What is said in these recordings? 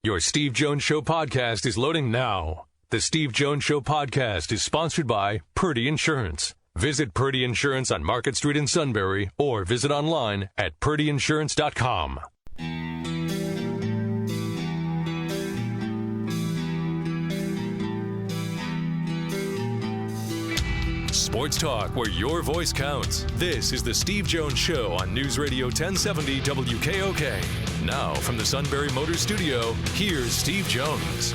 Your Steve Jones Show podcast is loading now. The Steve Jones Show podcast is sponsored by Purdy Insurance. Visit Purdy Insurance on Market Street in Sunbury or visit online at purdyinsurance.com. Sports talk where your voice counts. This is the Steve Jones Show on News Radio 1070 WKOK. Now from the Sunbury Motors Studio, here's Steve Jones.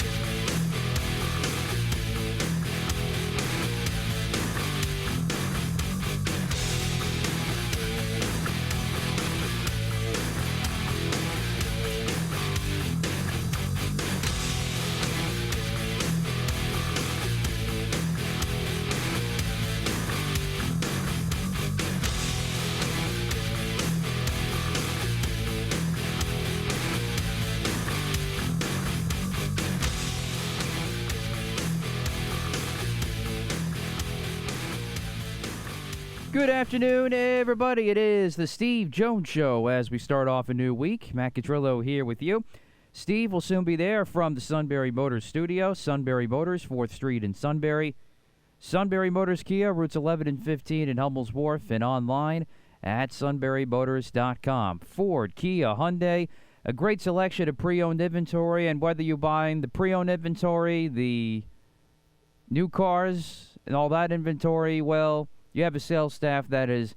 Good afternoon, everybody. It is the Steve Jones Show as we start off a new week. Matt Catrillo here with you. Steve will soon be there from the Sunbury Motors Studio. Sunbury Motors, 4th Street in Sunbury. Sunbury Motors Kia, routes 11 and 15 in Hummel's Wharf, and online at sunburymotors.com. Ford, Kia, Hyundai, a great selection of pre-owned inventory, and whether you're buying the pre-owned inventory, the new cars, and all that inventory, well, you have a sales staff that is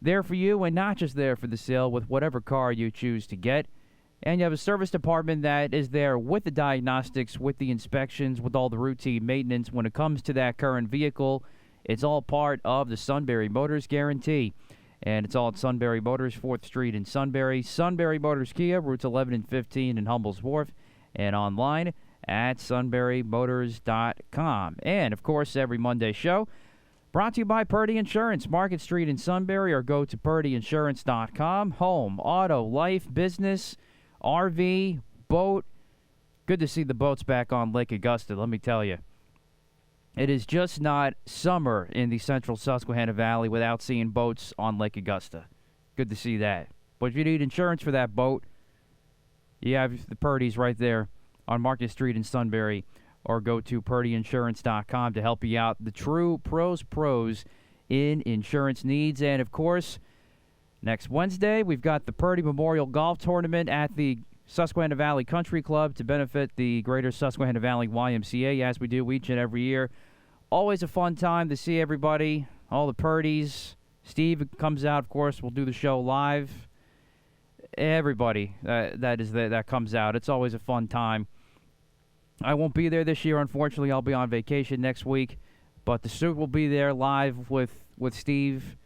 there for you and not just there for the sale with whatever car you choose to get. And you have a service department that is there with the diagnostics, with the inspections, with all the routine maintenance when it comes to that current vehicle. It's all part of the Sunbury Motors guarantee. And it's all at Sunbury Motors, 4th Street in Sunbury. Sunbury Motors Kia, routes 11 and 15 in Hummel's Wharf. And online at sunburymotors.com. And, of course, every Monday show brought to you by Purdy Insurance, Market Street in Sunbury, or go to purdyinsurance.com. Home, auto, life, business, RV, boat. Good to see the boats back on Lake Augusta, let me tell you. It is just not summer in the central Susquehanna Valley without seeing boats on Lake Augusta. Good to see that. But if you need insurance for that boat, you have the Purdys right there on Market Street in Sunbury, or go to purdyinsurance.com to help you out. The true pros in insurance needs. And, of course, next Wednesday, we've got the Purdy Memorial Golf Tournament at the Susquehanna Valley Country Club to benefit the Greater Susquehanna Valley YMCA, as we do each and every year. Always a fun time to see everybody, all the Purdys. Steve comes out, of course. We'll do the show live. Everybody that comes out. It's always a fun time. I won't be there this year, unfortunately. I'll be on vacation next week. But the suit will be there live with Steve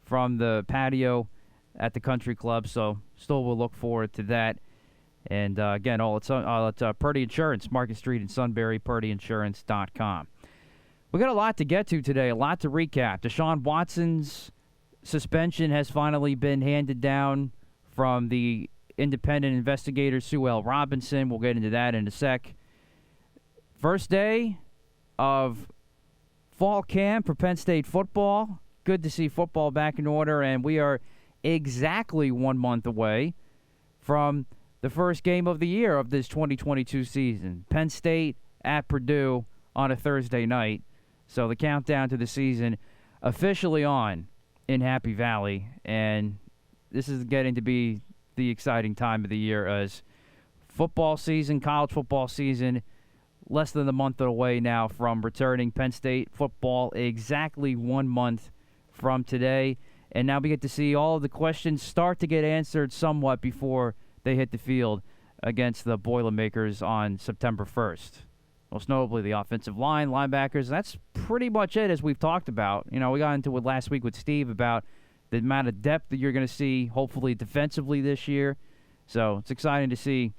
from the patio at the country club. So still we'll look forward to that. And, again, it's Purdy Insurance, Market Street in Sunbury, purdyinsurance.com. We got a lot to get to today, a lot to recap. Deshaun Watson's suspension has finally been handed down from the independent investigator, Sue L. Robinson. We'll get into that in a sec. First day of fall camp for Penn State football. Good to see football back in order, and we are exactly 1 month away from the first game of the year of this 2022 season. Penn State at Purdue on a Thursday night. So the countdown to the season officially on in Happy Valley, and this is getting to be the exciting time of the year as football season, college football season, less than a month away now from returning. Penn State football exactly 1 month from today. And now we get to see all of the questions start to get answered somewhat before they hit the field against the Boilermakers on September 1st. Most notably the offensive line, linebackers. That's pretty much it, as we've talked about. You know, we got into it last week with Steve about the amount of depth that you're going to see, hopefully defensively this year. So it's exciting to see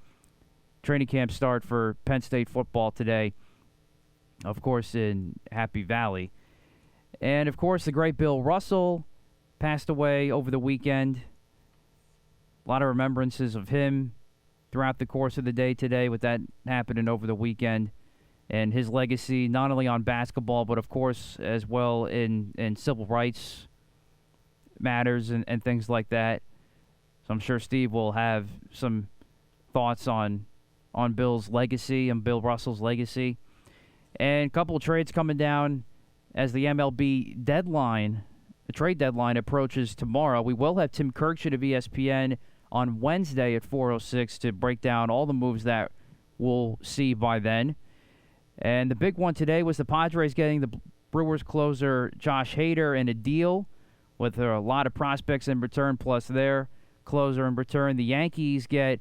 training camp start for Penn State football today, of course, in Happy Valley. And, of course, the great Bill Russell passed away over the weekend. A lot of remembrances of him throughout the course of the day today with that happening over the weekend. And his legacy, not only on basketball, but, of course, as well in civil rights matters and things like that. So I'm sure Steve will have some thoughts on on Bill's legacy and Bill Russell's legacy. And a couple of trades coming down as the MLB deadline, the trade deadline approaches tomorrow. We will have Tim Kirkshire of ESPN on Wednesday at 4:06 to break down all the moves that we'll see by then. And the big one today was the Padres getting the Brewers closer Josh Hader in a deal with a lot of prospects in return, plus their closer in return. The Yankees get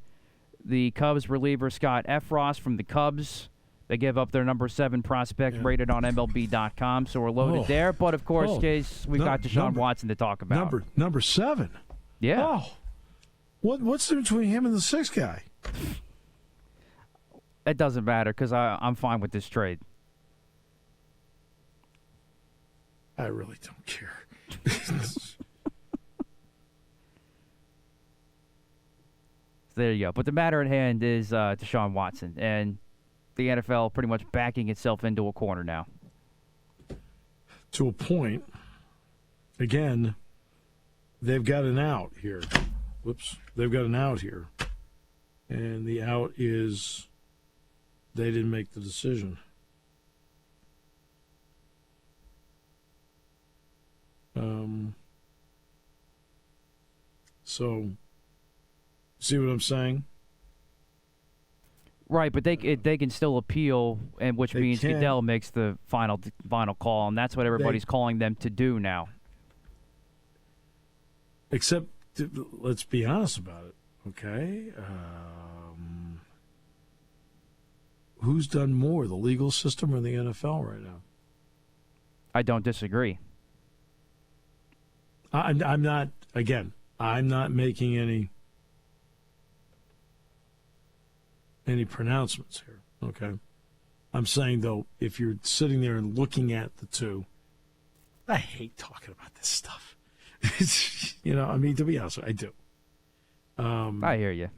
the Cubs reliever Scott Efros from the Cubs. They give up their number 7 prospect rated on MLB.com, so we're loaded there. But, of course, Case, we've got Deshaun Watson to talk about. Number 7? Yeah. Oh. What's the difference between him and the 6th guy? It doesn't matter because I'm fine with this trade. I really don't care. There you go. But the matter at hand is Deshaun Watson, and the NFL pretty much backing itself into a corner now. To a point. Again, they've got an out here. Whoops. They've got an out here. And the out is they didn't make the decision. So, see what I'm saying? Right, but they can still appeal, and which means Goodell makes the final call, and that's what everybody's calling them to do now. Except, let's be honest about it, okay? Who's done more, the legal system or the NFL right now? I don't disagree. I'm not making any pronouncements here, okay? I'm saying, though, if you're sitting there and looking at the two, I hate talking about this stuff. To be honest, I do. I hear you.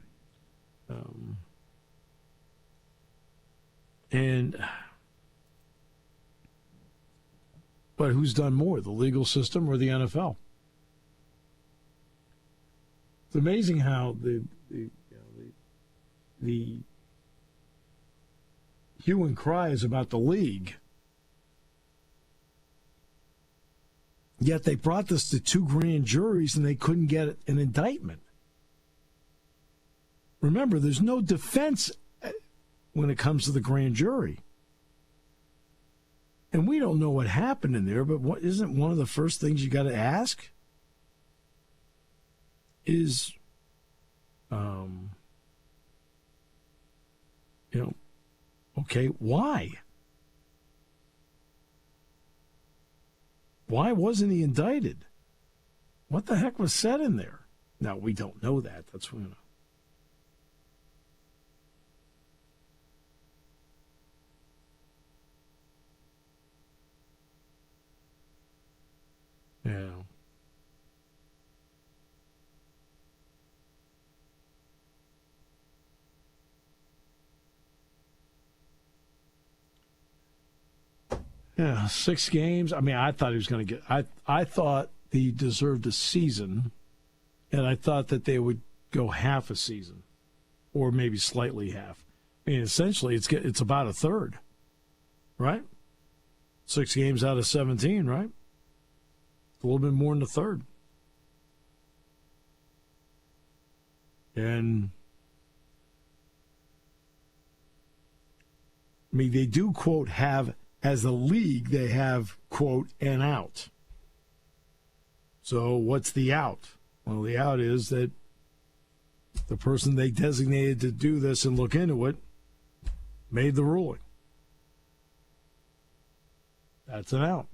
But who's done more, the legal system or the NFL? It's amazing how the hue and cry is about the league. Yet they brought this to 2 grand juries and they couldn't get an indictment. Remember, there's no defense when it comes to the grand jury. And we don't know what happened in there, but isn't one of the first things you got to ask is, okay, why? Why wasn't he indicted? What the heck was said in there? Now, we don't know that. That's what. Yeah. Yeah, 6 games. I mean, I thought he was going to get. I thought he deserved a season, and I thought that they would go half a season, or maybe slightly half. I mean, essentially, it's about a third, right? 6 games out of 17, right? A little bit more than a third. And I mean, they do, quote, have, as a league, they have, quote, an out. So what's the out? Well, the out is that the person they designated to do this and look into it made the ruling. That's an out.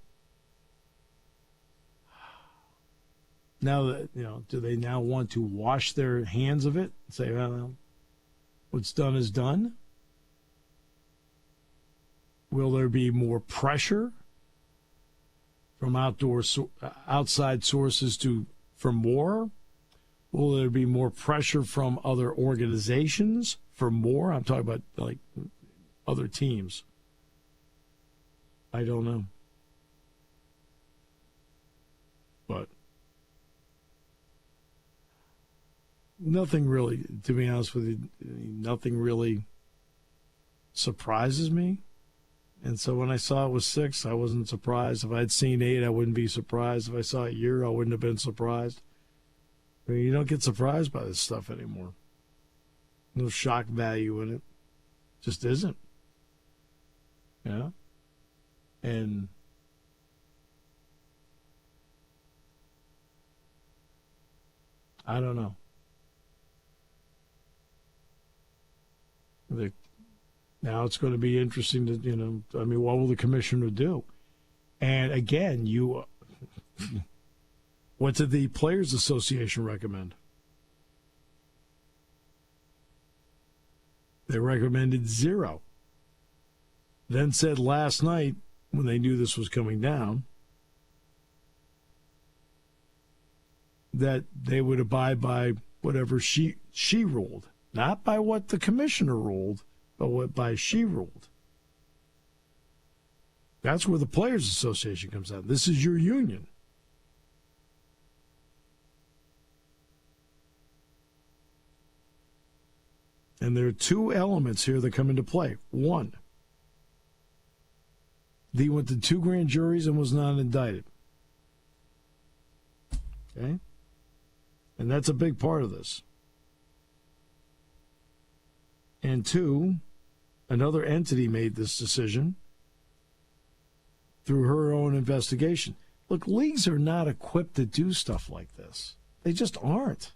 Now, do they now want to wash their hands of it and say, well, what's done is done? Will there be more pressure from outside sources for more? Will there be more pressure from other organizations for more? I'm talking about like other teams. I don't know. But nothing really, to be honest with you, nothing really surprises me. And so when I saw it was 6, I wasn't surprised. If I'd seen 8, I wouldn't be surprised. If I saw it year, I wouldn't have been surprised. I mean, you don't get surprised by this stuff anymore. No shock value in it. Just isn't. Yeah. And I don't know. Now it's going to be interesting to, what will the commissioner do? And again, what did the Players Association recommend? They recommended 0. Then said last night, when they knew this was coming down, that they would abide by whatever she ruled. Not by what the commissioner ruled, but what by she ruled. That's where the Players Association comes out. This is your union. And there are 2 elements here that come into play. 1, he went to 2 grand juries and was not indicted. Okay? And that's a big part of this. And 2, another entity made this decision through her own investigation. Look, leagues are not equipped to do stuff like this. They just aren't.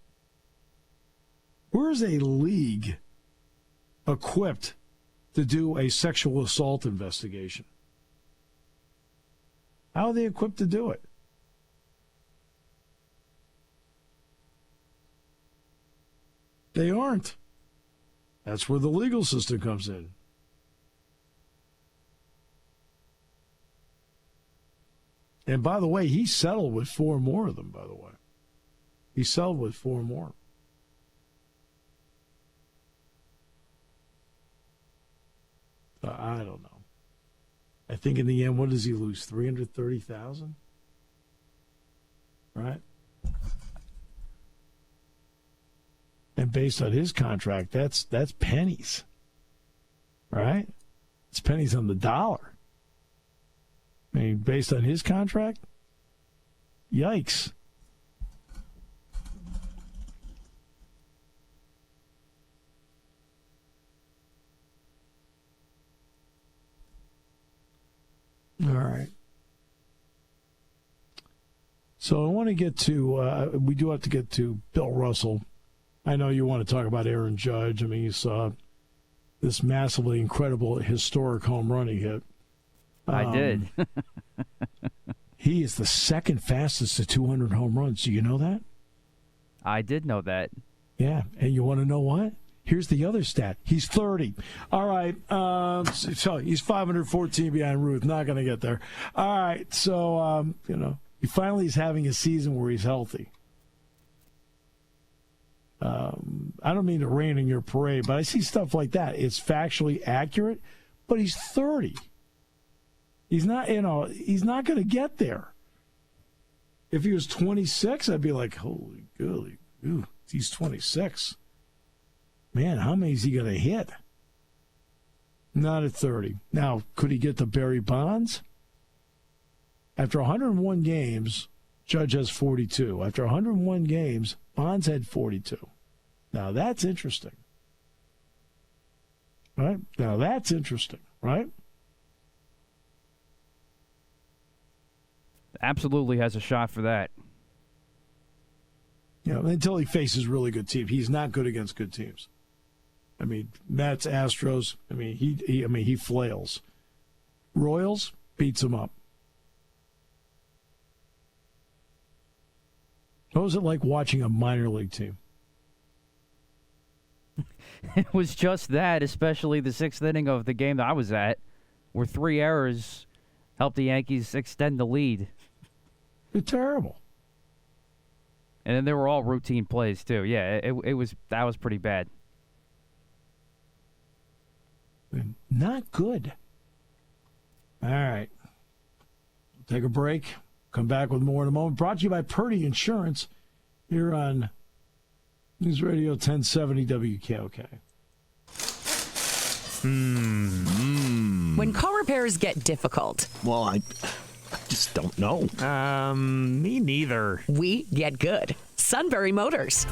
Where's a league equipped to do a sexual assault investigation? How are they equipped to do it? They aren't. That's where the legal system comes in. And by the way, he settled with 4 more of them, by the way. He settled with 4 more. I don't know. I think in the end, what does he lose? $330,000? Right? And based on his contract, that's pennies. Right? It's pennies on the dollar. I mean, based on his contract, yikes. All right. So I want to get to, we do have to get to Bill Russell. I know you want to talk about Aaron Judge. I mean, you saw this massively incredible historic home run he hit. I did. He is the second fastest to 200 home runs. Do you know that? I did know that. Yeah, and you want to know what? Here's the other stat. He's 30. All right, so he's 514 behind Ruth. Not going to get there. All right, so, he finally is having a season where he's healthy. I don't mean to rain in your parade, but I see stuff like that. It's factually accurate, but he's 30. He's not, he's not going to get there. If he was 26, I'd be like, holy golly, he's 26. Man, how many is he going to hit? Not at 30. Now, could he get to Barry Bonds? After 101 games, Judge has 42. After 101 games, Bonds had 42. Now, that's interesting. Right? Now, that's interesting, right? Absolutely has a shot for that. Until he faces really good teams. He's not good against good teams. I mean, Mets, Astros, he flails. Royals beats him up. What was it like watching a minor league team? It was just that, especially the 6th inning of the game that I was at, where 3 errors helped the Yankees extend the lead. They're terrible. And then they were all routine plays, too. Yeah, that was pretty bad. Not good. All right. Take a break. Come back with more in a moment. Brought to you by Purdy Insurance here on News Radio 1070 WKOK. When car repairs get difficult, Well, I just don't know. Me neither. we get good. Sunbury Motors.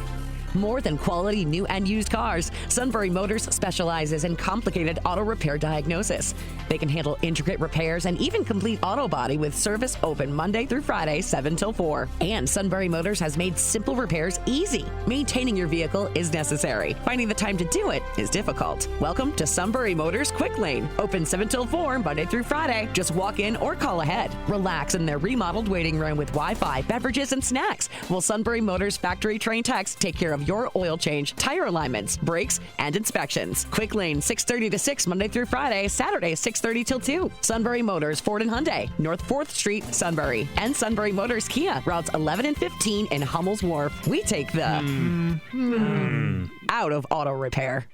More than quality new and used cars, Sunbury Motors specializes in complicated auto repair diagnosis. They can handle intricate repairs and even complete auto body with service open Monday through Friday, 7 till 4. And Sunbury Motors has made simple repairs easy. Maintaining your vehicle is necessary. Finding the time to do it is difficult. Welcome to Sunbury Motors Quick Lane. Open 7 till 4, Monday through Friday. Just walk in or call ahead. Relax in their remodeled waiting room with Wi-Fi, beverages, and snacks. While Sunbury Motors factory trained techs take care of your oil change, tire alignments, brakes, and inspections. Quick Lane, 6:30 to 6, Monday through Friday, Saturday, 6:30 till 2. Sunbury Motors, Ford and Hyundai, North 4th Street, Sunbury. And Sunbury Motors Kia, routes 11 and 15 in Hummel's Wharf. We take the out of auto repair.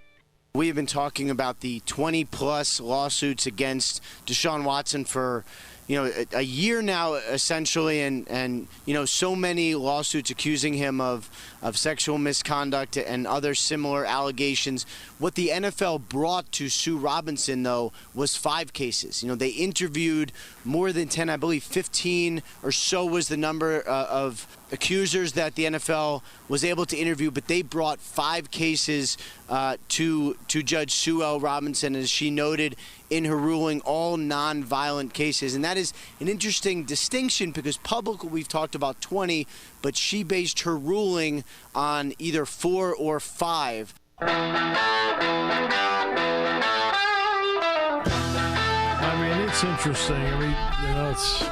We have been talking about the 20-plus lawsuits against Deshaun Watson for a year now, essentially, and so many lawsuits accusing him of sexual misconduct and other similar allegations. What the NFL brought to Sue Robinson, though, was 5 cases. They interviewed more than 10, I believe 15 or so was the number of accusers that the NFL was able to interview, but they brought 5 cases to Judge Sue L. Robinson, as she noted in her ruling, all non-violent cases. And that is an interesting distinction because publicly we've talked about 20, but she based her ruling on either 4 or 5. I mean, it's interesting. I mean, it's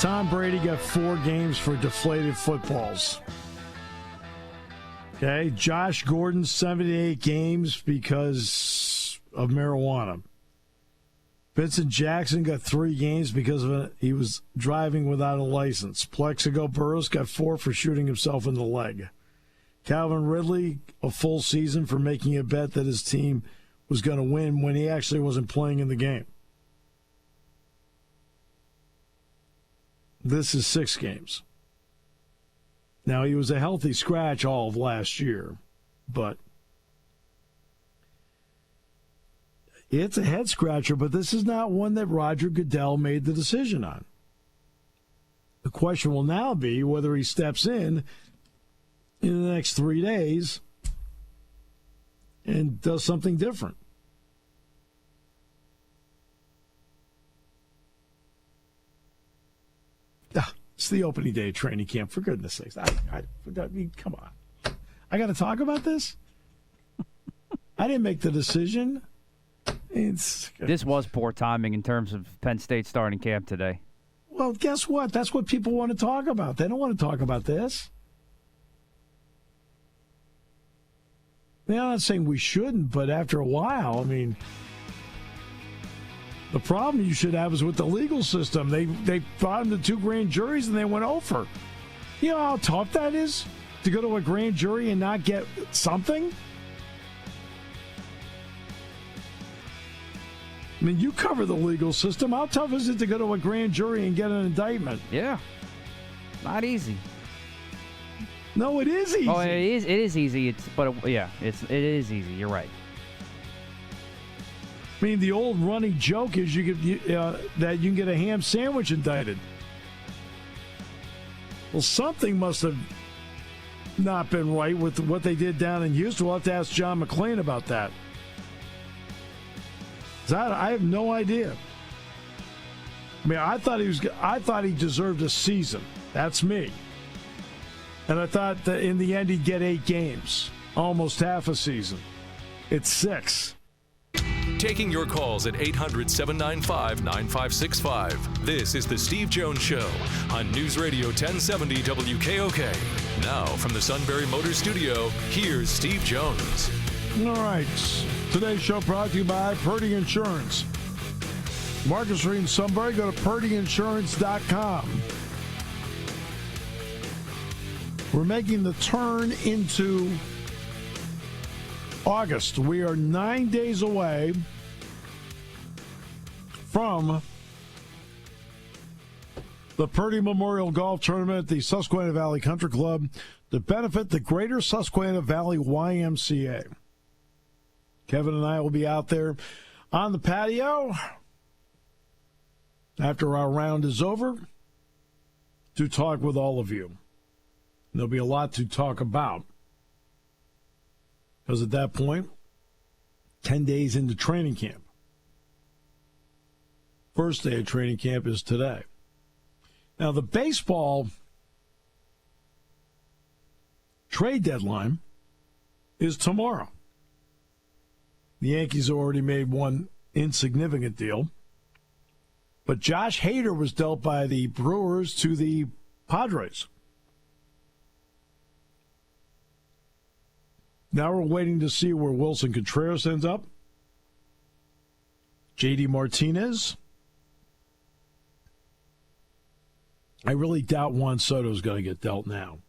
Tom Brady got 4 games for deflated footballs. Okay, Josh Gordon 78 games because of marijuana. Vincent Jackson got 3 games because he was driving without a license. Plexico Burress got 4 for shooting himself in the leg. Calvin Ridley, a full season for making a bet that his team was going to win when he actually wasn't playing in the game. This is 6 games. Now, he was a healthy scratch all of last year, but it's a head scratcher, but this is not one that Roger Goodell made the decision on. The question will now be whether he steps in the next 3 days and does something different. It's the opening day of training camp, for goodness sakes. I mean, come on. I got to talk about this? I didn't make the decision. This was poor timing in terms of Penn State starting camp today. Well, guess what? That's what people want to talk about. They don't want to talk about this. I'm not saying we shouldn't, but after a while, I mean, the problem you should have is with the legal system. They brought him to 2 grand juries and they went over. You know how tough that is to go to a grand jury and not get something? I mean, you cover the legal system. How tough is it to go to a grand jury and get an indictment? Yeah. Not easy. No, it is easy. Oh, it is easy. It is easy. You're right. I mean, the old running joke is that you can get a ham sandwich indicted. Well, something must have not been right with what they did down in Houston. We'll have to ask John McClain about that. I have no idea. I mean, I thought he deserved a season. That's me. And I thought that in the end he'd get 8 games, almost half a season. It's 6. Taking your calls at 800-795-9565. This is the Steve Jones Show on News Radio 1070 WKOK. Now from the Sunbury Motors Studio, here's Steve Jones. All right. Today's show brought to you by Purdy Insurance. Market Street in Sunbury. Go to purdyinsurance.com. We're making the turn into August. We are 9 days away from the Purdy Memorial Golf Tournament at the Susquehanna Valley Country Club to benefit the Greater Susquehanna Valley YMCA. Kevin and I will be out there on the patio after our round is over to talk with all of you. There'll be a lot to talk about because at that point, 10 days into training camp. First day of training camp is today. Now, the baseball trade deadline is tomorrow. The Yankees already made one insignificant deal. But Josh Hader was dealt by the Brewers to the Padres. Now we're waiting to see where Wilson Contreras ends up. J.D. Martinez. I really doubt Juan Soto is going to get dealt now.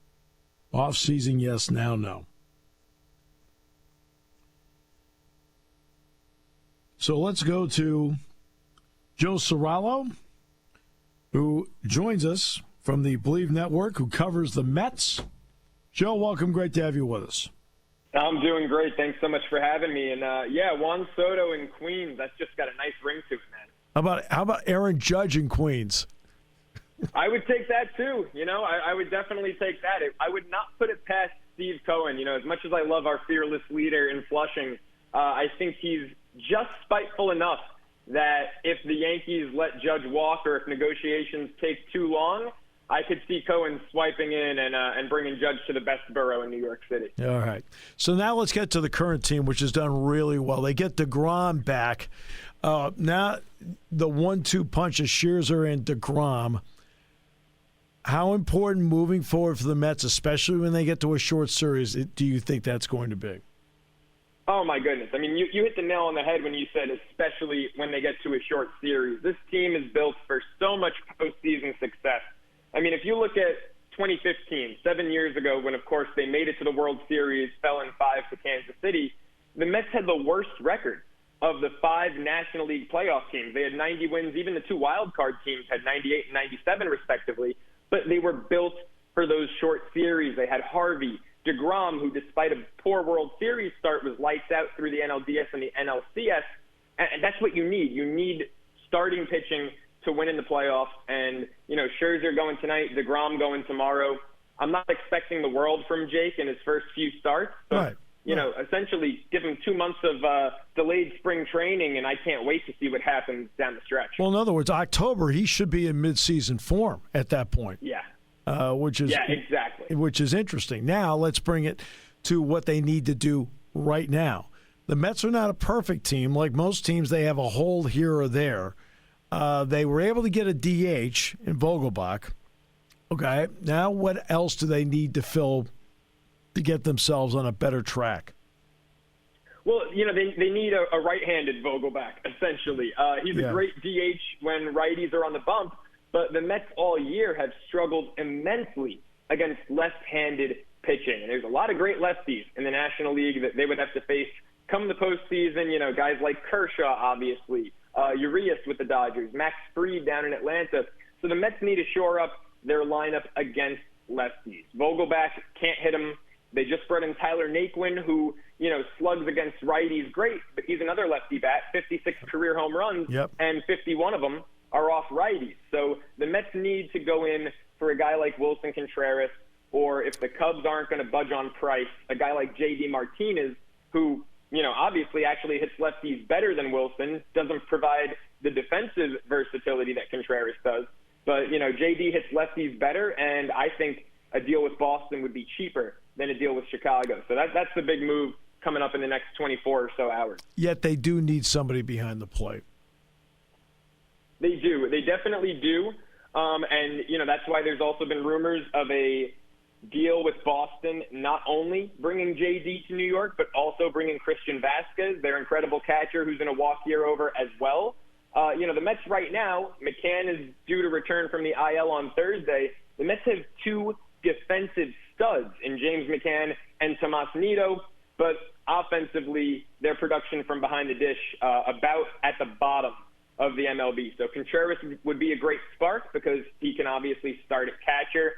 Off-season, yes. Now, no. So let's go to Joe Ceraulo, who joins us from the Bleav Network, who covers the Mets. Joe, welcome. Great to have you with us. I'm doing great. Thanks so much for having me. And, Juan Soto in Queens, that's just got a nice ring to it, man. How about Aaron Judge in Queens? I would take that, too. I would definitely take that. I would not put it past Steve Cohen. As much as I love our fearless leader in Flushing, I think he's just spiteful enough that if the Yankees let Judge walk or if negotiations take too long, I could see Cohen swiping in and bringing Judge to the best borough in New York City. All right. So now let's get to the current team, which has done really well. They get DeGrom back. Now the 1-2 punch of Scherzer and DeGrom. How important moving forward for the Mets, especially when they get to a short series, do you think that's going to be? Oh, my goodness. I mean, you hit the nail on the head when you said especially when they get to a short series. This team is built for so much postseason success. I mean, if you look at 2015, 7 years ago, when, of course, they made it to the World Series, fell in 5 to Kansas City, the Mets had the worst record of the 5 National League playoff teams. They had 90 wins. Even the 2 wild card teams had 98 and 97, respectively. But they were built for those short series. They had Harvey, DeGrom, who despite a poor World Series start was lights out through the NLDS and the NLCS. And that's what you need. You need starting pitching to win in the playoffs. And, Scherzer going tonight, DeGrom going tomorrow. I'm not expecting the world from Jake in his first few starts. But, essentially give him 2 months of delayed spring training, and I can't wait to see what happens down the stretch. Well, in other words, October, he should be in midseason form at that point. Yeah. Exactly. Which is interesting. Now let's bring it to what they need to do right now. The Mets are not a perfect team. Like most teams, they have a hole here or there. They were able to get a DH in Vogelbach. Okay, now what else do they need to fill to get themselves on a better track? Well, they need a right-handed Vogelbach, essentially. He's a great DH when righties are on the bump, but the Mets all year have struggled immensely against left-handed pitching. And there's a lot of great lefties in the National League that they would have to face come the postseason. Guys like Kershaw, obviously, Urias with the Dodgers, Max Fried down in Atlanta. So the Mets need to shore up their lineup against lefties. Vogelbach can't hit him. They just brought in Tyler Naquin, who, slugs against righties great, but he's another lefty bat, 56 career home runs, and 51 of them are off righties. So the Mets need to go in for a guy like Wilson Contreras, or if the Cubs aren't going to budge on price, a guy like J.D. Martinez, who, obviously actually hits lefties better than Wilson, doesn't provide the defensive versatility that Contreras does. But, J.D. hits lefties better, and I think a deal with Boston would be cheaper than a deal with Chicago. So that's the big move coming up in the next 24 or so hours. Yet they do need somebody behind the plate. They do. They definitely do. And, that's why there's also been rumors of a deal with Boston, not only bringing J.D. to New York, but also bringing Christian Vasquez, their incredible catcher, who's going to walk here over as well. The Mets right now, McCann is due to return from the IL on Thursday. The Mets have 2 defensive studs in James McCann and Tomas Nido, but offensively, their production from behind the dish about at the bottom of the MLB. So Contreras would be a great spark because he can obviously start at catcher,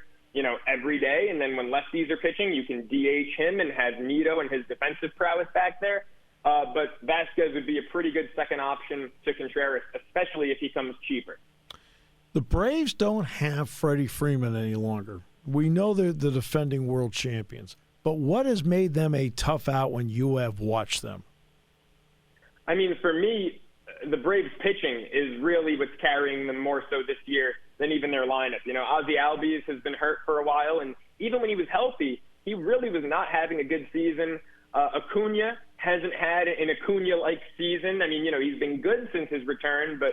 every day. And then when lefties are pitching, you can DH him and have Nido and his defensive prowess back there. but Vasquez would be a pretty good second option to Contreras, especially if he comes cheaper. The Braves don't have Freddie Freeman any longer. We know they're the defending world champions, but what has made them a tough out when you have watched them? I mean, for me, the Braves pitching is really what's carrying them more so this year than even their lineup. You know, Ozzie Albies has been hurt for a while, and even when he was healthy, he really was not having a good season. Acuna hasn't had an Acuna-like season. I mean, you know, he's been good since his return, but,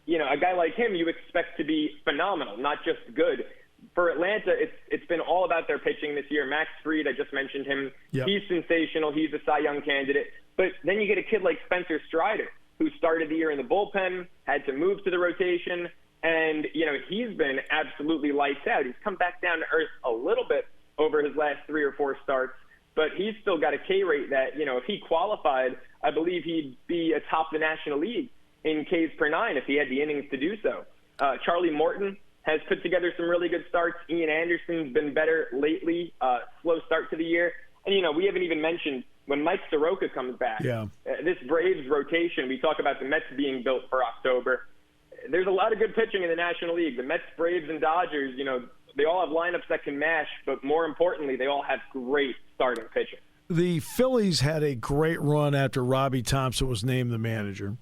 you know, a guy like him you expect to be phenomenal, not just good. For Atlanta, it's been all about their pitching this year. Max Fried, I just mentioned him. Yep. He's sensational. He's a Cy Young candidate. But then you get a kid like Spencer Strider, who started the year in the bullpen, had to move to the rotation, and, you know, he's been absolutely lights out. He's come back down to earth a little bit over his last 3 or 4 starts, but he's still got a K rate that, you know, if he qualified, I Bleav he'd be atop the National League in Ks per 9 if he had the innings to do so. Charlie Morton has put together some really good starts. Ian Anderson's been better lately, slow start to the year. And, you know, we haven't even mentioned when Mike Soroka comes back. Yeah. This Braves rotation, we talk about the Mets being built for October. There's a lot of good pitching in the National League. The Mets, Braves, and Dodgers, you know, they all have lineups that can mash, but more importantly, they all have great starting pitching. The Phillies had a great run after Robbie Thompson was named the manager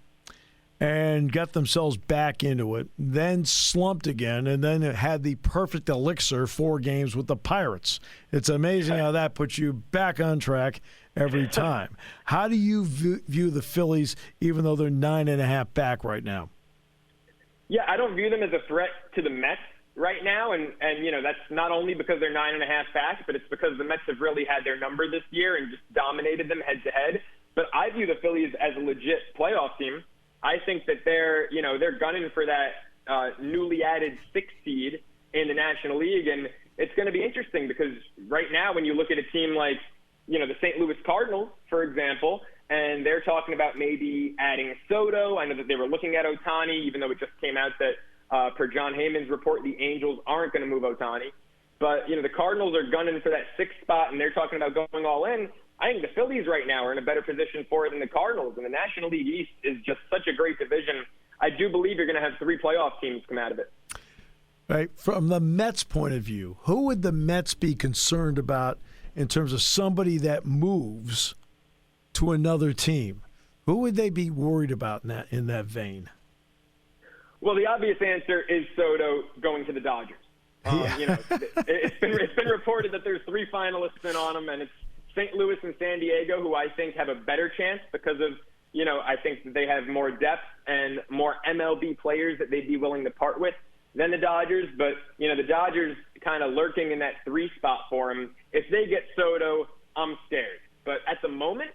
and got themselves back into it, then slumped again, and then it had the perfect elixir 4 games with the Pirates. It's amazing how that puts you back on track every time. How do you view the Phillies, even though they're 9.5 back right now? Yeah, I don't view them as a threat to the Mets right now, and you know, that's not only because they're 9.5 back, but it's because the Mets have really had their number this year and just dominated them head-to-head. But I view the Phillies as a legit playoff team. I think that they're gunning for that newly added 6th seed in the National League, and it's going to be interesting because right now when you look at a team like, you know, the St. Louis Cardinals, for example, and they're talking about maybe adding Soto. I know that they were looking at Ohtani, even though it just came out that per John Heyman's report, the Angels aren't going to move Ohtani. But, you know, the Cardinals are gunning for that 6th spot, and they're talking about going all in. I think the Phillies right now are in a better position for it than the Cardinals, and the National League East is just such a great division. I do Bleav you're going to have 3 playoff teams come out of it. Right. From the Mets' point of view, who would the Mets be concerned about in terms of somebody that moves to another team? Who would they be worried about in that vein? Well, the obvious answer is Soto going to the Dodgers. You know, it's been reported that there's 3 finalists in on him, and it's St. Louis and San Diego, who I think have a better chance because of, you know, I think that they have more depth and more MLB players that they'd be willing to part with than the Dodgers. But, you know, the Dodgers kind of lurking in that 3 spot for him. If they get Soto, I'm scared. But at the moment,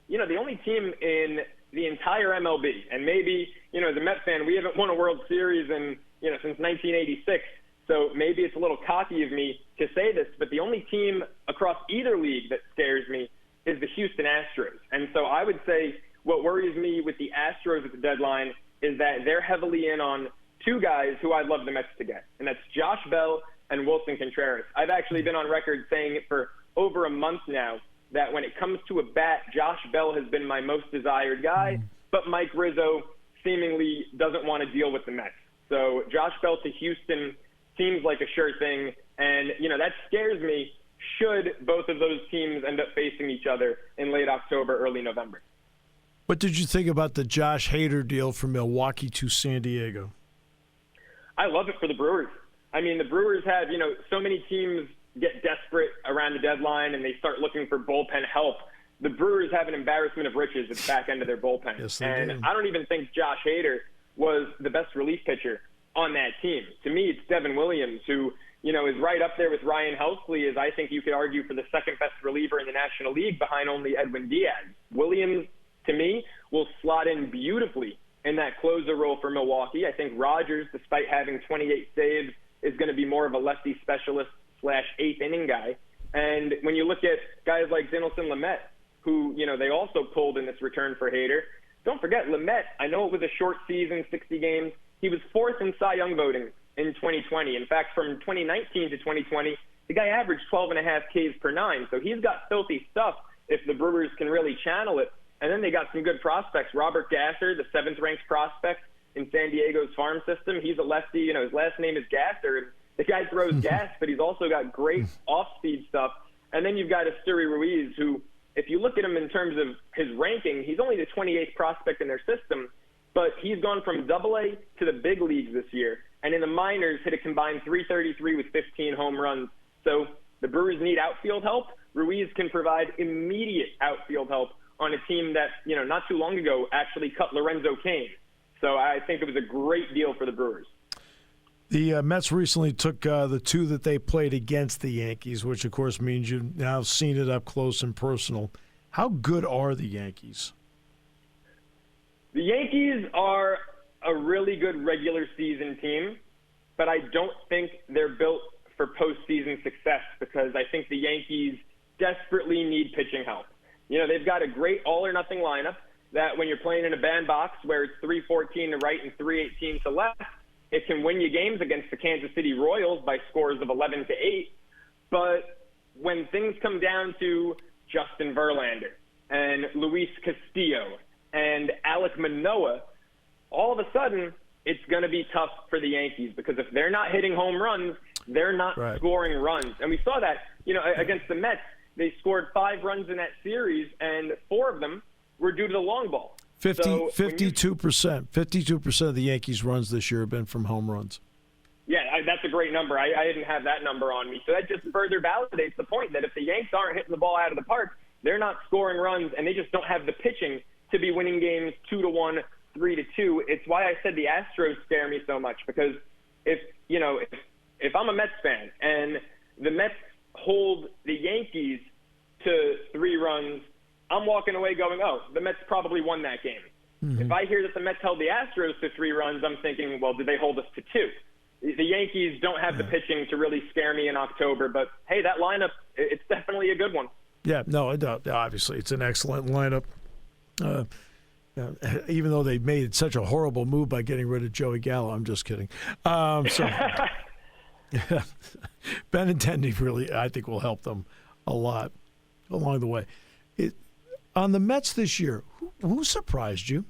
you know, the only team in the entire MLB, and maybe, you know, as a Met fan, we haven't won a World Series in, you know, since 1986. So maybe it's a little cocky of me to say this, but the only team across either league that scares me is the Houston Astros. And so I would say what worries me with the Astros at the deadline is that they're heavily in on 2 guys who I'd love the Mets to get, and that's Josh Bell and Wilson Contreras. I've actually been on record saying it for over a month now that when it comes to a bat, Josh Bell has been my most desired guy, but Mike Rizzo seemingly doesn't want to deal with the Mets. So Josh Bell to Houston seems like a sure thing, and, you know, that scares me should both of those teams end up facing each other in late October, early November. What did you think about the Josh Hader deal from Milwaukee to San Diego? I love it for the Brewers. I mean, the Brewers have, you know, so many teams get desperate around the deadline and they start looking for bullpen help. The Brewers have an embarrassment of riches at the back end of their bullpen. Yes, and do. I don't even think Josh Hader was the best relief pitcher on that team. To me, it's Devin Williams, who, you know, is right up there with Ryan Helsley, as I think you could argue for the 2nd best reliever in the National League behind only Edwin Diaz. Williams, to me, will slot in beautifully in that closer role for Milwaukee. I think Rogers, despite having 28 saves, is going to be more of a lefty specialist / 8th inning guy. And when you look at guys like Dinelson Lamet, who, you know, they also pulled in this return for Hader, don't forget Lamet, I know it was a short season, 60 games, he was 4th in Cy Young voting in 2020. In fact, from 2019 to 2020, the guy averaged 12.5 Ks per 9. So he's got filthy stuff if the Brewers can really channel it. And then they got some good prospects. Robert Gasser, the 7th-ranked prospect in San Diego's farm system. He's a lefty. You know, his last name is Gasser. The guy throws gas, but he's also got great off-speed stuff. And then you've got Esteury Ruiz, who, if you look at him in terms of his ranking, he's only the 28th prospect in their system, but he's gone from AA to the big leagues this year. And in the minors, hit a combined .333 with 15 home runs. So the Brewers need outfield help. Ruiz can provide immediate outfield help on a team that, you know, not too long ago actually cut Lorenzo Cain. So I think it was a great deal for the Brewers. The Mets recently took the 2 that they played against the Yankees, which, of course, means you've now seen it up close and personal. How good are the Yankees? The Yankees are a really good regular season team, but I don't think they're built for postseason success because I think the Yankees desperately need pitching help. You know, they've got a great all-or-nothing lineup that when you're playing in a bandbox where it's 314 to right and 318 to left, it can win you games against the Kansas City Royals by scores of 11-8. But when things come down to Justin Verlander and Luis Castillo and Alek Manoah, all of a sudden it's going to be tough for the Yankees because if they're not hitting home runs, they're not scoring runs. And we saw that, you know, against the Mets. They scored 5 runs in that series, and 4 of them were due to the long ball. 52% of the Yankees' runs this year have been from home runs. Yeah, that's a great number. I didn't have that number on me. So that just further validates the point that if the Yanks aren't hitting the ball out of the park, they're not scoring runs, and they just don't have the pitching to be winning games 2-1, 3-2. It's why I said the Astros scare me so much because if I'm a Mets fan and the Mets hold the Yankees to 3 runs, I'm walking away going, oh, the Mets probably won that game. Mm-hmm. If I hear that the Mets held the Astros to 3 runs, I'm thinking, well, did they hold us to 2? The Yankees don't have the pitching to really scare me in October, but, hey, that lineup, it's definitely a good one. Yeah, no, obviously it's an excellent lineup. Even though they made such a horrible move by getting rid of Joey Gallo. I'm just kidding. Benintendi really, I think, will help them a lot along the way. On the Mets this year, who surprised you?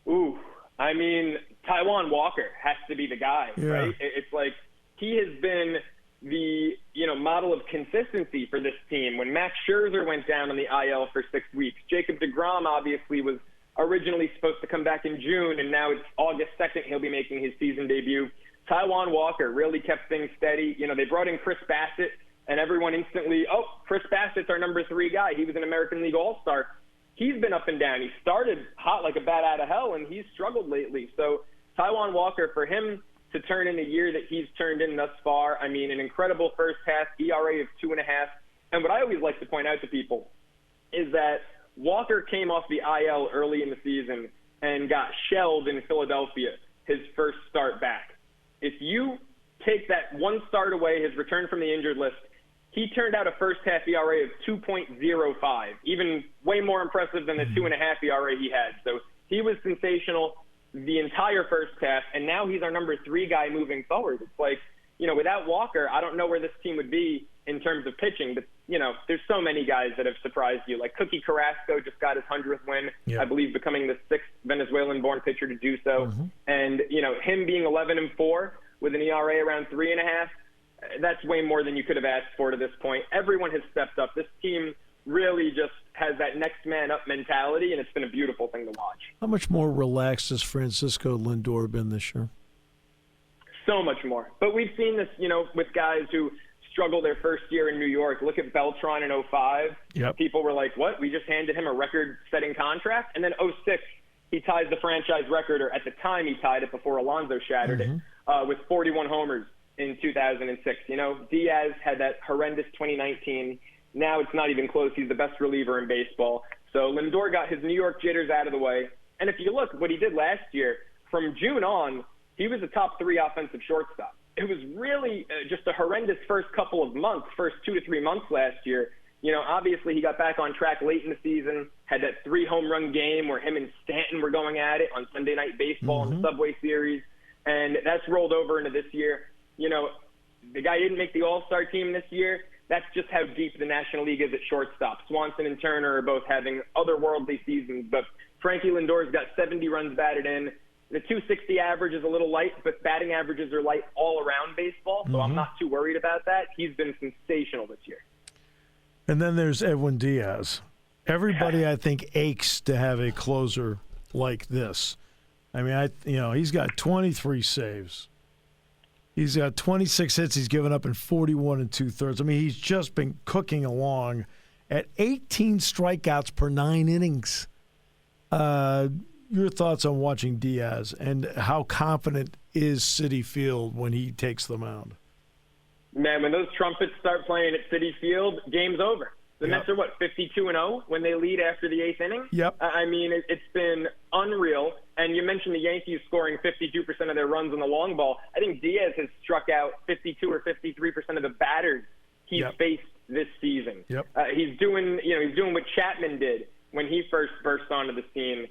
Ooh, I mean, Taijuan Walker has to be the guy, right? It's like he has been the model of consistency for this team. When Max Scherzer went down on the IL for 6 weeks, Jacob deGrom obviously was originally supposed to come back in June, and now it's August 2nd he'll be making his season debut. Taijuan Walker really kept things steady. You know, they brought in Chris Bassett, and everyone instantly, oh, Chris Bassett's our number 3 guy. He was an American League All-Star. He's been up and down. He started hot like a bat out of hell, and he's struggled lately. So Taijuan Walker, for him to turn in the year that he's turned in thus far, I mean, an incredible first half, ERA of 2.5. And what I always like to point out to people is that Walker came off the IL early in the season and got shelled in Philadelphia his first start back. If you take that one start away, his return from the injured list, he turned out a first-half ERA of 2.05, even way more impressive than the 2.5 ERA he had. So he was sensational the entire first half, and now he's our number 3 guy moving forward. It's like, without Walker, I don't know where this team would be in terms of pitching, but, there's so many guys that have surprised you. Like Cookie Carrasco just got his 100th win, I believe becoming the 6th Venezuelan-born pitcher to do so. Mm-hmm. And, him being 11-4 with an ERA around 3.5, that's way more than you could have asked for to this point. Everyone has stepped up. This team really just has that next man up mentality, and it's been a beautiful thing to watch. How much more relaxed has Francisco Lindor been this year? So much more. But we've seen this, with guys who struggle their first year in New York. Look at Beltran in 2005. Yep. People were like, what? We just handed him a record-setting contract? And then 2006, he ties the franchise record, or at the time he tied it before Alonso shattered it, with 41 homers in 2006. Diaz had that horrendous 2019. Now it's not even close. He's the best reliever in baseball. So Lindor got his New York jitters out of the way. And if you look what he did last year, from June on, he was a top 3 offensive shortstop. It was really just a horrendous first 2 to 3 months last year. Obviously he got back on track late in the season, had that 3 home run game where him and Stanton were going at it on Sunday Night Baseball in the Subway Series. And that's rolled over into this year. The guy didn't make the All-Star team this year, that's just how deep the National League is at shortstop. Swanson and Turner are both having otherworldly seasons, but Frankie Lindor's got 70 runs batted in. The 260 average is a little light, but batting averages are light all around baseball, so I'm not too worried about that. He's been sensational this year. And then there's Edwin Diaz. Everybody, I think, aches to have a closer like this. I mean, he's got 23 saves. He's got 26 hits. He's given up in 41 2/3. I mean, he's just been cooking along at 18 strikeouts per 9 innings. Your thoughts on watching Diaz and how confident is Citi Field when he takes the mound? Man, when those trumpets start playing at Citi Field, game's over. The Mets are, 52-0 when they lead after the 8th inning? Yep. I mean, it's been unreal. And you mentioned the Yankees scoring 52% of their runs on the long ball. I think Diaz has struck out 52 or 53% of the batters he's faced this season. Yep. He's doing what Chapman did when he first burst onto the scene.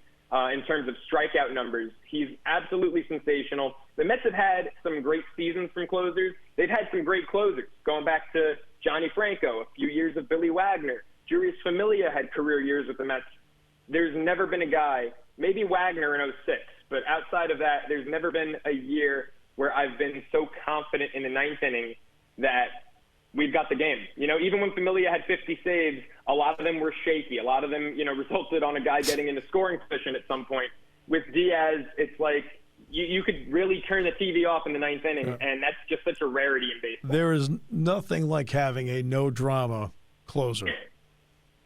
In terms of strikeout numbers, he's absolutely sensational. The Mets have had some great seasons from closers. They've had some great closers, going back to Johnny Franco, a few years of Billy Wagner. Julius Familia had career years with the Mets. There's never been a guy, maybe Wagner in 06, but outside of that, there's never been a year where I've been so confident in the 9th inning that we've got the game. Even when Familia had 50 saves, a lot of them were shaky. A lot of them, resulted on a guy getting into scoring position at some point. With Diaz, it's like you could really turn the TV off in the 9th inning, and that's just such a rarity in baseball. There is nothing like having a no-drama closer.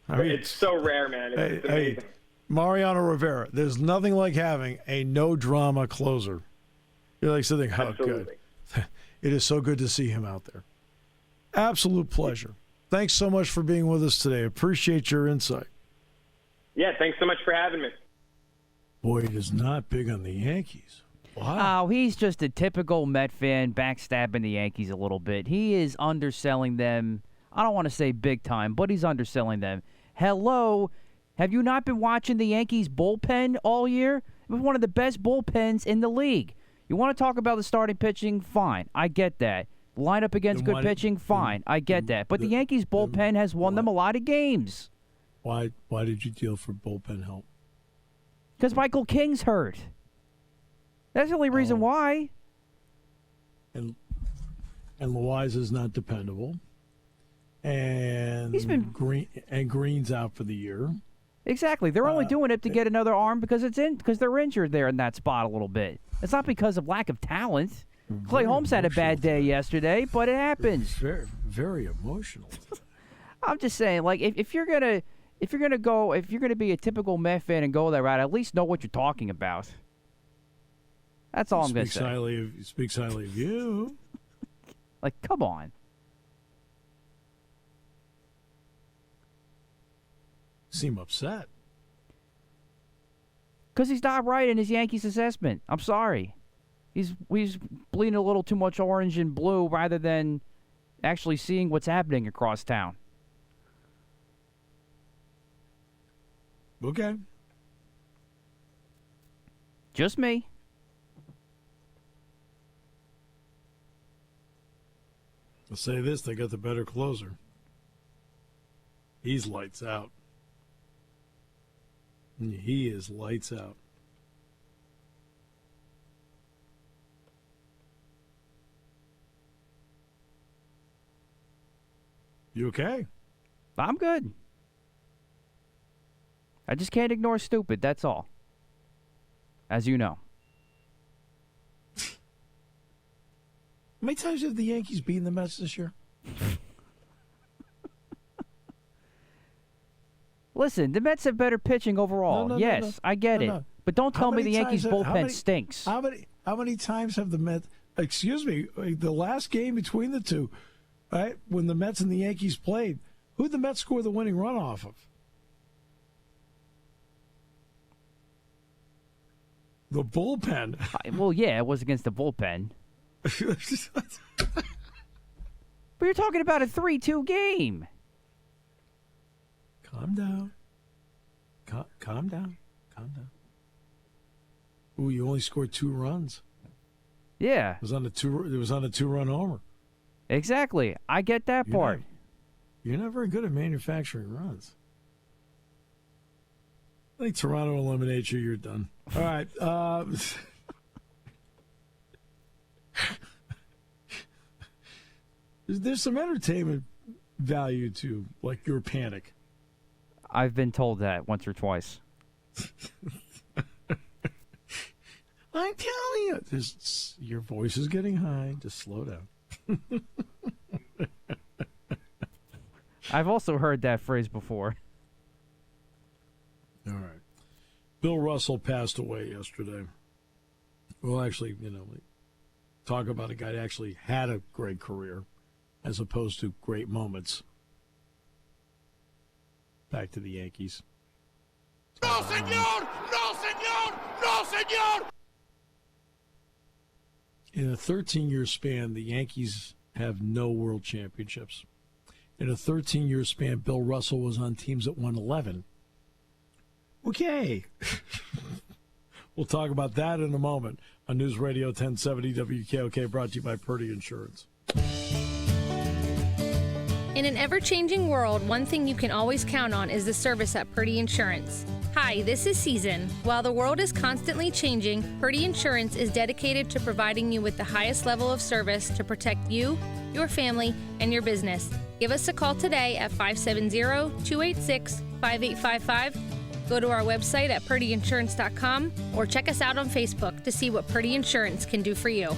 I mean, it's so rare, man. It's amazing. Mariano Rivera, there's nothing like having a no-drama closer. You're like sitting, oh, good. It is so good to see him out there. Absolute pleasure. Thanks so much for being with us today. Appreciate your insight. Yeah, thanks so much for having me. Boy, it is not big on the Yankees. Wow. Oh, he's just a typical Met fan backstabbing the Yankees a little bit. He is underselling them. I don't want to say big time, but he's underselling them. Hello, have you not been watching the Yankees bullpen all year? It was one of the best bullpens in the league. You want to talk about the starting pitching? Fine, I get that. Line up against good pitching? Fine, I get that. But the Yankees bullpen has won them a lot of games. Why did you deal for bullpen help? Because Michael King's hurt. That's the only reason why. And Loaiza is not dependable. And Green's out for the year. Exactly. They're only doing it to get another arm because they're injured there in that spot a little bit. It's not because of lack of talent. Clay Holmes had a bad day yesterday, but it happens. Very, very emotional. I'm just saying, like, if you're gonna be a typical Met fan and go that route, at least know what you're talking about. That's all I'm gonna say. He speaks highly of you. Like, come on. Seem upset. Because he's not right in his Yankees assessment. I'm sorry. He's bleeding a little too much orange and blue rather than actually seeing what's happening across town. Okay. Just me. I'll say this, they got the better closer. He's lights out. He is lights out. You okay? I'm good. I just can't ignore stupid, that's all. As you know. How many times have the Yankees beaten the Mets this year? Listen, the Mets have better pitching overall. No, I get it. But don't tell me the Yankees bullpen stinks. How many times have the Mets, the last game between the two, right, when the Mets and the Yankees played, who'd the Mets score the winning run off of? The bullpen. Well, yeah, it was against the bullpen. But you're talking about a 3-2 game. Calm down. Calm down. Ooh, you only scored 2 runs. Yeah. It was on a 2-run homer. Exactly. I get that part. You're not very good at manufacturing runs. I think Toronto eliminates you. You're done. All right. There's some entertainment value to, like, your panic. I've been told that once or twice. I'm telling you. Your voice is getting high. Just slow down. I've also heard that phrase before. All right. Bill Russell passed away yesterday. Well, actually, talk about a guy that actually had a great career as opposed to great moments. Back to the Yankees. No, señor! No, señor! No, señor! In a 13-year span, the Yankees have no world championships. In a 13-year span, Bill Russell was on teams that won 11. Okay. We'll talk about that in a moment on News Radio 1070 WKOK, brought to you by Purdy Insurance. In an ever-changing world, one thing you can always count on is the service at Purdy Insurance. Hi, this is Season. While the world is constantly changing, Purdy Insurance is dedicated to providing you with the highest level of service to protect you, your family, and your business. Give us a call today at 570-286-5855. Go to our website at purdyinsurance.com or check us out on Facebook to see what Purdy Insurance can do for you.